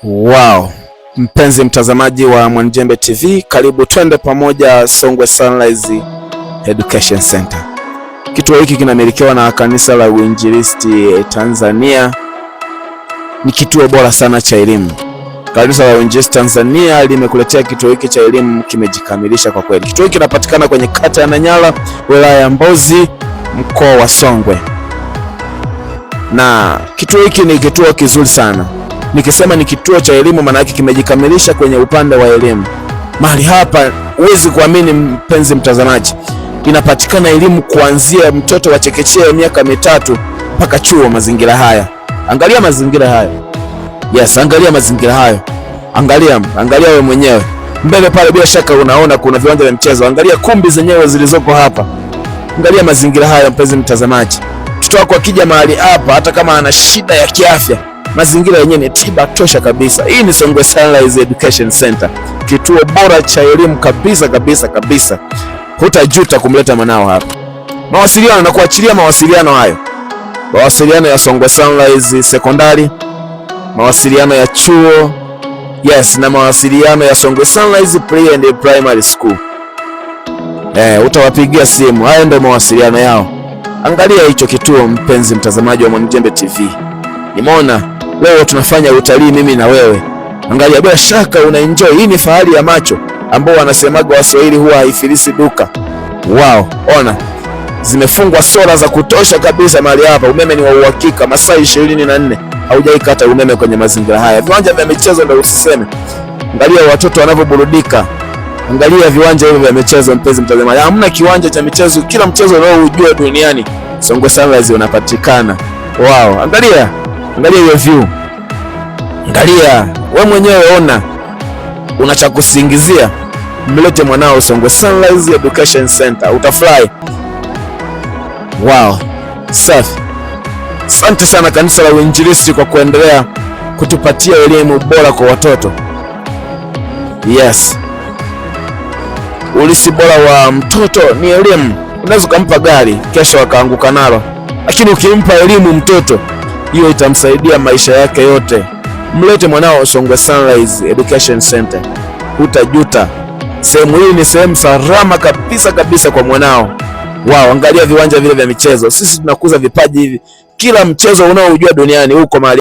Wow, mpenzi mtazamaji wa Mwanjembe TV, karibu twende pamoja Songwe Sunrise Education Center. Kituo hiki kinamilikiwa na Kanisa la Uinjilisti Tanzania. Ni kituo bora sana cha elimu. Kanisa la Uinjilisti Tanzania limekuletea kituo hiki cha elimu, kimejikamilisha kwa kweli. Kituo hiki kinapatikana kwenye kata ya Nanyala, wilaya ya Mbozi, mkoa wa Songwe. Na kituo hiki ni kituo kizuri sana. Nikisema ni kituo cha elimu, maana yake kimejikamilisha kwenye upande wa elimu. Mahali hapa huwezi kuamini mpenzi mtazamaji, inapatikana elimu kuanzia mtoto wa chekechea miaka 3 mpaka chuo. Mazingira haya, angalia mazingira haya. Yes, angalia mazingira hayo. Angalia wewe mwenyewe. Mbele pale bila shaka unaona kuna viwanja vya mchezo. Angalia kumbi zenyewe zilizoko hapa. Angalia mazingira haya mpenzi mtazamaji. Mtoto wako akija mahali hapa, hata kama ana shida ya kiafya, mazingira yenyewe ni tiba tosha kabisa. Hii ni Songwe Sunrise Education Center, kituo bora cha elimu kabisa. Hutajuta kumleta mwanao hapa. Mawasiliano na kuachilia mawasiliano hayo. Mawasiliano ya Songwe Sunrise Sekondari, mawasiliano ya chuo, yes, na mawasiliano ya Songwe Sunrise Pre and Primary School. Utawapigia simu. Haya ndio mawasiliano yao. Angalia hicho kituo mpenzi mtazamaji wa Mwanjembe TV. Nimeona leo tunafanya utalii mimi na wewe. Angalia, bila shaka una enjoy. Hii ni fahari ya macho ambao wanasemaga Waswahili huwa haifilisi duka. Wow, ona. Zimefungwa sola za kutosha kabisa mahali hapa. Umeme ni wa uhakika, masaa 24. Haujaikata umeme kwenye mazingira haya. Viwanja vya michezo ndio usiseme. Angalia watoto wanavyoburudika. Angalia viwanja hivyo vya michezo mpenzi mtazamaji. Hamna kiwanja cha michezo, kila mchezo unaojua duniani Songwe Sunrise unapatikana. Wow, angalia hiyo view. Angalia, wewe mwenyewe ona. Una cha kusingizia. Mlete mwanao Songwe Sunrise Education Center, utafurahi. Wow, safi. Asante sana Kanisa la Uinjilisti kwa kuendelea kutupatia elimu bora kwa watoto. Yes. Ulisi bora wa mtoto ni elimu. Unaweza kumpa gari kesho akaanguka nalo, lakini ukimpa elimu mtoto, hiyo itamsaidia maisha yake yote. Mlete mwanao Songwe Sunrise Education Center, hutajuta. Sehemu hii ni sehemu salama kabisa kwa mwanao. Wow, angalia viwanja vile vya michezo. Sisi tunakuza vipaji hivi. Kila mchezo unaojua duniani huko mahali